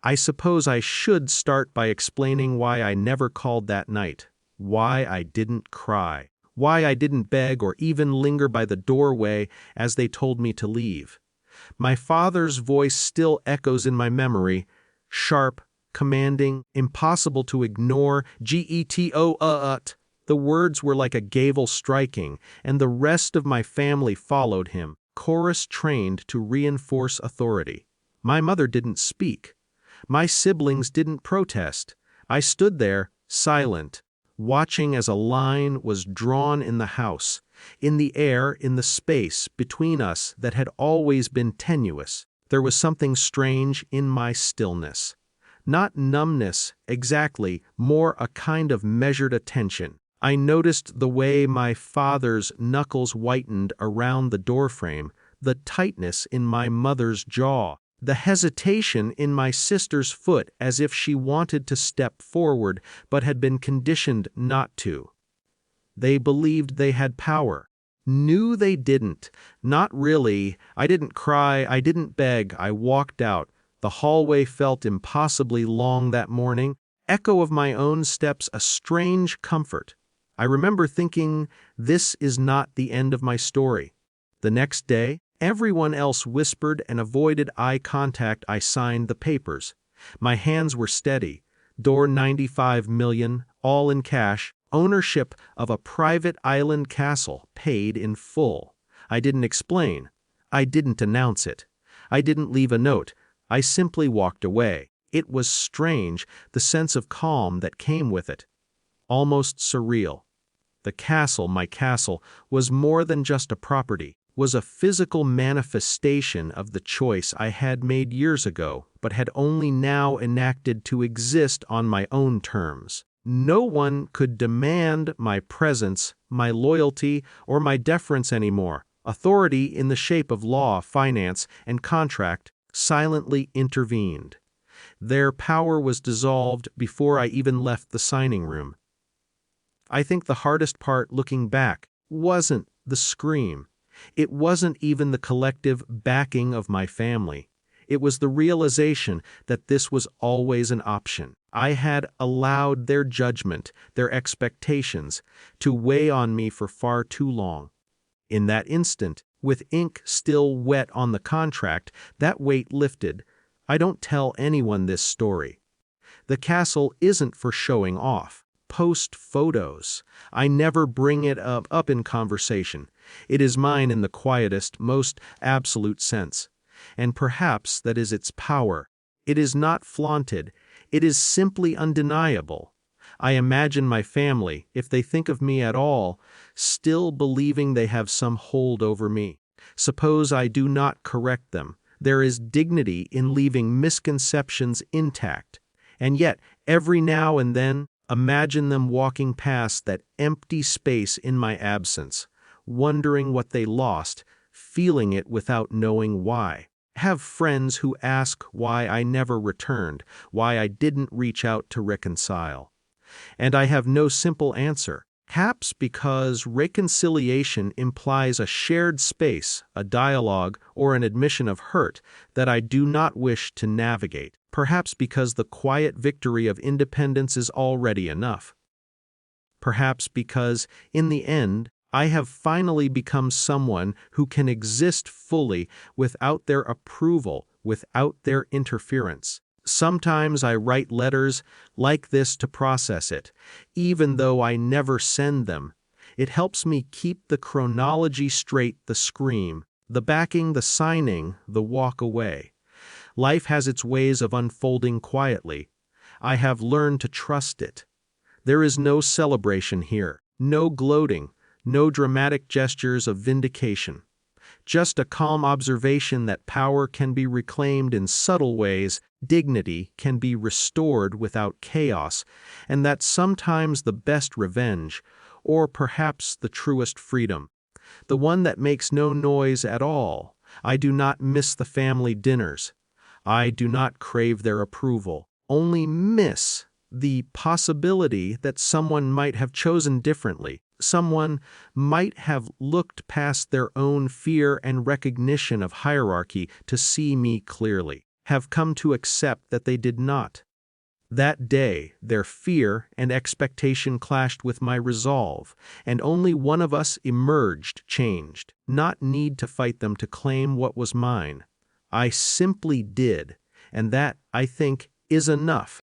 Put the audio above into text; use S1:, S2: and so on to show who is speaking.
S1: I suppose I should start by explaining why I never called that night, why I didn't cry, why I didn't beg or even linger by the doorway as they told me to leave. My father's voice still echoes in my memory, sharp, commanding, impossible to ignore, get-o-ut. The words were like a gavel striking, and the rest of my family followed him, chorus-trained to reinforce authority. My mother didn't speak. My siblings didn't protest. I stood there, silent, watching as a line was drawn in the house, in the air, in the space between us that had always been tenuous. There was something strange in my stillness. Not numbness, exactly, more a kind of measured attention. I noticed the way my father's knuckles whitened around the doorframe, the tightness in my mother's jaw, the hesitation in my sister's foot as if she wanted to step forward but had been conditioned not to. They believed they had power. Knew they didn't. Not really. I didn't cry, I didn't beg, I walked out. The hallway felt impossibly long that morning, echo of my own steps a strange comfort. I remember thinking, this is not the end of my story. The next day, everyone else whispered and avoided eye contact. I signed the papers. My hands were steady. Door 95 million, all in cash, ownership of a private island castle, paid in full. I didn't explain. I didn't announce it. I didn't leave a note. I simply walked away. It was strange, the sense of calm that came with it. Almost surreal. The castle, my castle, was more than just a property, was a physical manifestation of the choice I had made years ago, but had only now enacted to exist on my own terms. No one could demand my presence, my loyalty, or my deference anymore. Authority in the shape of law, finance, and contract silently intervened. Their power was dissolved before I even left the signing room. I think the hardest part looking back wasn't the scream. It wasn't even the collective backing of my family. It was the realization that this was always an option. I had allowed their judgment, their expectations, to weigh on me for far too long. In that instant, with ink still wet on the contract, that weight lifted. I don't tell anyone this story. The castle isn't for showing off. Post photos. I never bring it up in conversation. It is mine in the quietest, most absolute sense. And perhaps that is its power. It is not flaunted. It is simply undeniable. I imagine my family, if they think of me at all, still believing they have some hold over me. Suppose I do not correct them. There is dignity in leaving misconceptions intact. And yet, every now and then, imagine them walking past that empty space in my absence, wondering what they lost, feeling it without knowing why. Have friends who ask why I never returned, why I didn't reach out to reconcile. And I have no simple answer. Perhaps because reconciliation implies a shared space, a dialogue, or an admission of hurt that I do not wish to navigate. Perhaps because the quiet victory of independence is already enough. Perhaps because, in the end, I have finally become someone who can exist fully without their approval, without their interference. Sometimes I write letters like this to process it, even though I never send them. It helps me keep the chronology straight, the scream, the backing, the signing, the walk away. Life has its ways of unfolding quietly. I have learned to trust it. There is no celebration here, no gloating, no dramatic gestures of vindication. Just a calm observation that power can be reclaimed in subtle ways, dignity can be restored without chaos, and that sometimes the best revenge, or perhaps the truest freedom, the one that makes no noise at all. I do not miss the family dinners. I do not crave their approval, only miss the possibility that someone might have chosen differently. Someone might have looked past their own fear and recognition of hierarchy to see me clearly. have come to accept that they did not. That day, their fear and expectation clashed with my resolve, and only one of us emerged changed, not need to fight them to claim what was mine. I simply did, and that, I think, is enough.